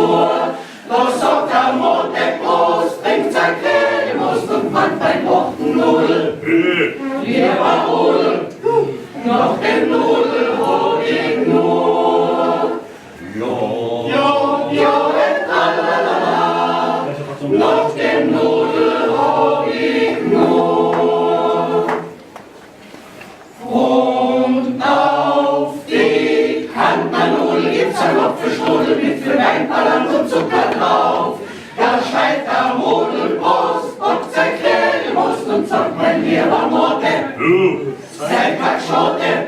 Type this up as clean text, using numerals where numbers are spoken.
nur. Los sagt der Mond, der Brust, trinkt sein Cremus und man beim Worten Nudel. Lieber Rudel, noch den Nudel hol ich nur. Jo, tralala, noch den Nudel hol ich nur. Und auf die Kantnudel gibt's ein Apfelstrudel mit für Weinballern und Zucker drauf. Da schreit der Rudelbrust, ob sein Cremus und sagt mein lieber Morte, sei Kackschote.